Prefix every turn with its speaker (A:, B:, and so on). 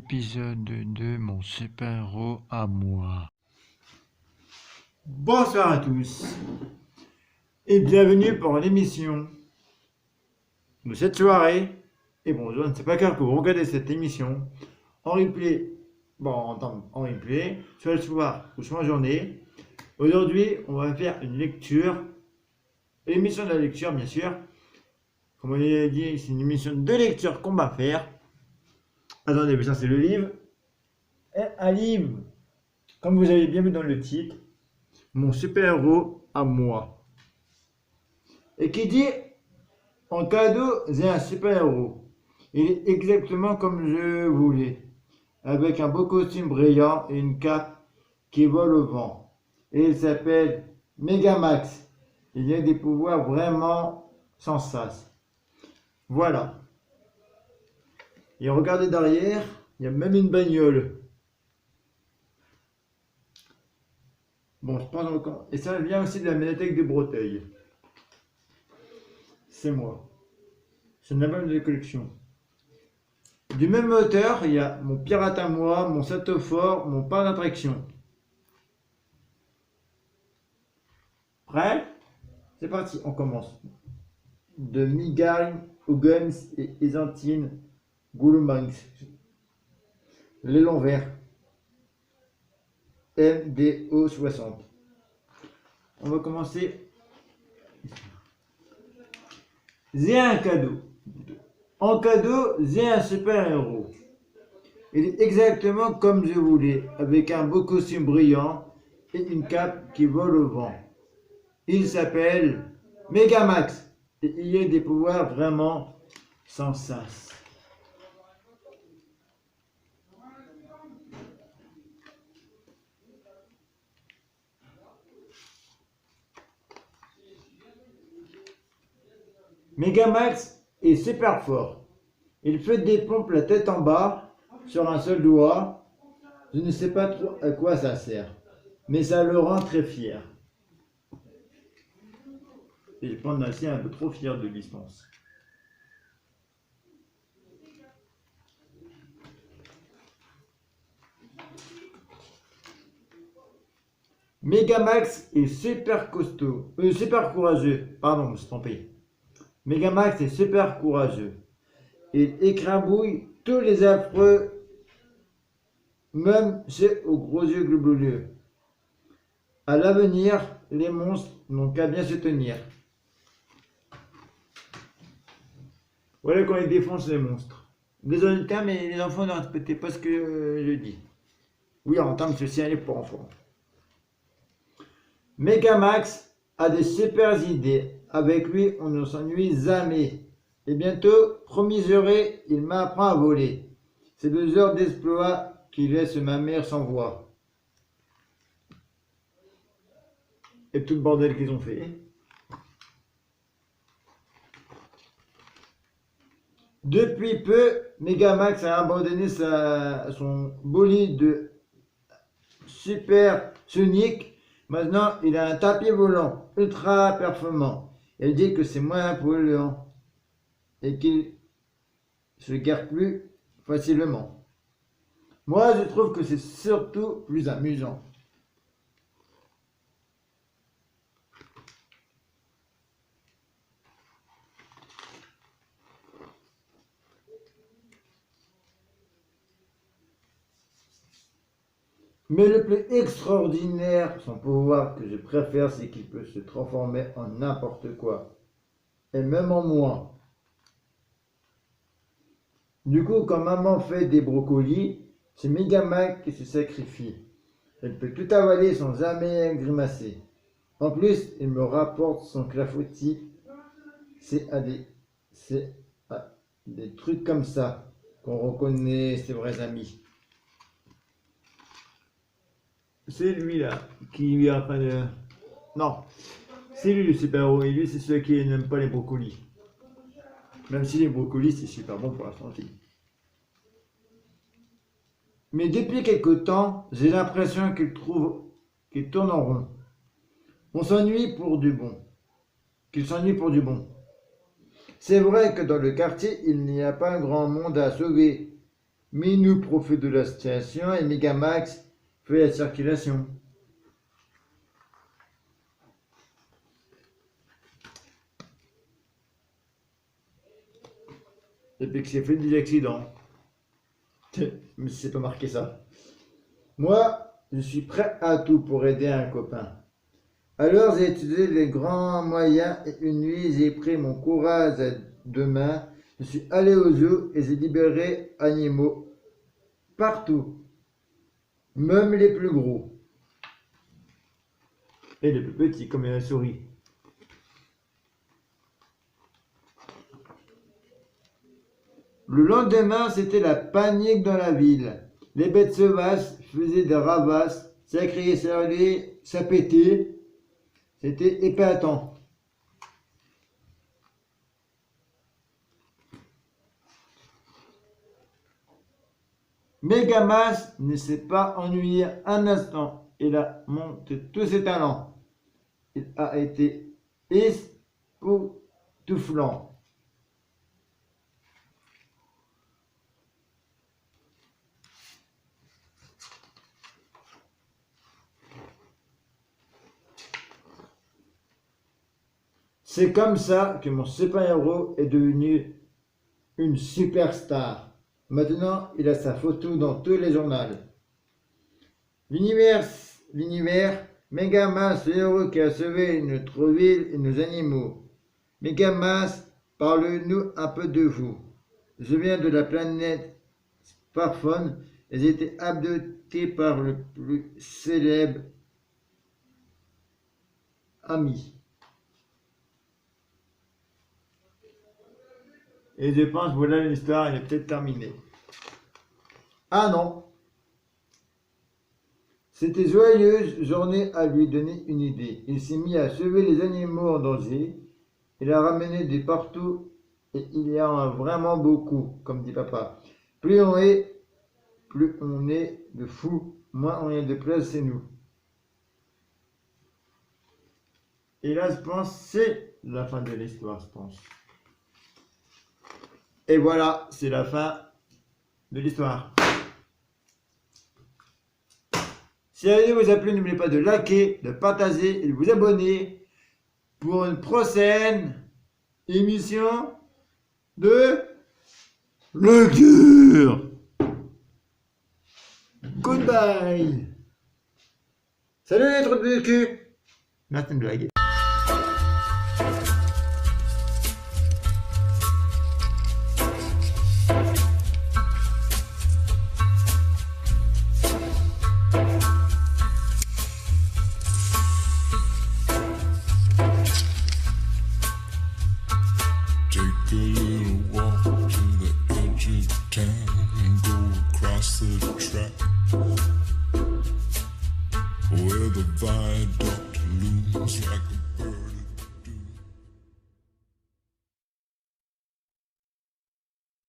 A: épisode de mon super-héros à moi.
B: Bonsoir à tous et bienvenue pour l'émission de cette soirée. Et bon, je ne sais pas quand que vous regardez cette émission en replay, en replay, soit le soir ou soit en journée. Aujourd'hui, on va faire une lecture, l'émission de la lecture bien sûr. Comme on l'a dit, c'est une émission de lecture qu'on va faire. Attendez, mais ça c'est le livre. Et un livre, comme vous avez bien vu dans le titre, mon super-héros à moi. Et qui dit en cadeau, j'ai un super-héros. Il est exactement comme je voulais, avec un beau costume brillant et une cape qui vole au vent. Et il s'appelle Megamax. Il a des pouvoirs vraiment sans sas. Voilà. Et regardez derrière, il y a même une bagnole. Bon, je pense encore. Et ça vient aussi de la médiathèque de Breteuil. C'est moi. C'est une album de collection. Du même auteur, il y a mon pirate à moi, mon Satophore, mon parc d'attraction. Prêt? C'est parti, on commence. De Miguel Huggins et Isantine Goulomanx. L'élan vert. MDO 60. On va commencer. J'ai un cadeau. En cadeau, j'ai un super-héros. Il est exactement comme je voulais, avec un beau costume brillant et une cape qui vole au vent. Il s'appelle Megamax et il a des pouvoirs vraiment sans sas. Megamax est super fort. Il fait des pompes la tête en bas sur un seul doigt. Je ne sais pas trop à quoi ça sert, mais ça le rend très fier. Et je pense aussi un peu trop fier de lui, je pense. Megamax est super costaud, super courageux. Pardon, je me suis trompé. Megamax est super courageux. Il écrabouille tous les affreux, même ceux aux gros yeux globuleux. À l'avenir, les monstres n'ont qu'à bien se tenir. Voilà quand ils défoncent les monstres. Désolé le terme, mais les enfants ne respectez pas ce que je dis. Oui, en termes social et pour enfants. Megamax a des super idées. Avec lui, on ne s'ennuie jamais. Et bientôt, promis juré, il m'apprend à voler. C'est 2 heures d'exploit qui laissent ma mère sans voix. Et tout le bordel qu'ils ont fait. Depuis peu, Megamax a abandonné son bolide super sonique. Maintenant, il a un tapis volant ultra performant. Elle dit que c'est moins polluant et qu'il se gare plus facilement. Moi, je trouve que c'est surtout plus amusant. Mais le plus extraordinaire, son pouvoir que je préfère, c'est qu'il peut se transformer en n'importe quoi. Et même en moi. Du coup, quand maman fait des brocolis, c'est Megamax qui se sacrifie. Elle peut tout avaler sans jamais grimacer. En plus, il me rapporte son clafoutis. C'est à des trucs comme ça qu'on reconnaît ses vrais amis. C'est lui là qui est en train de. Non, c'est lui le super-héros et lui c'est celui qui n'aime pas les brocolis. Même si les brocolis c'est super bon pour la santé. Mais depuis quelque temps, j'ai l'impression qu'il tourne en rond. On s'ennuie pour du bon. Qu'il s'ennuie pour du bon. C'est vrai que dans le quartier, il n'y a pas un grand monde à sauver. Minou profite de la situation et Megamax fait la circulation. Depuis que c'est fait des accidents. Mais c'est pas marqué ça. Moi, je suis prêt à tout pour aider un copain. Alors j'ai utilisé les grands moyens et une nuit j'ai pris mon courage à deux mains. Je suis allé au zoo et j'ai libéré animaux partout, même les plus gros. Et les plus petits comme la souris. Le lendemain, c'était la panique dans la ville. Les bêtes sauvages faisaient des ravasses, ça criait, ça hurlait, ça pétait. C'était épatant. Megamas ne s'est pas ennuyé un instant. Il a monté tous ses talents. Il a été époustouflant. C'est comme ça que mon super-héros est devenu une superstar. Maintenant, il a sa photo dans tous les journaux. L'univers, Megamas, le héros qui a sauvé notre ville et nos animaux. Megamas, parle-nous un peu de vous. Je viens de la planète Sparphone et j'ai été adopté par le plus célèbre ami. Et je pense, voilà, l'histoire, elle est peut-être terminée. Ah non! C'était joyeuse journée à lui donner une idée. Il s'est mis à sauver les animaux en danger. Il a ramené de partout et il y en a vraiment beaucoup, comme dit papa. Plus on est de fous, moins on est de place chez nous. Et là, je pense, c'est la fin de l'histoire, je pense. Et voilà, c'est la fin de l'histoire. Si la vidéo vous a plu, n'oubliez pas de liker, de partager et de vous abonner pour une prochaine émission de lecture. Goodbye. Salut les trous de cul. Merci une blague.
C: Take a little walk to the edge of town and go across the track where the viaduct looms like a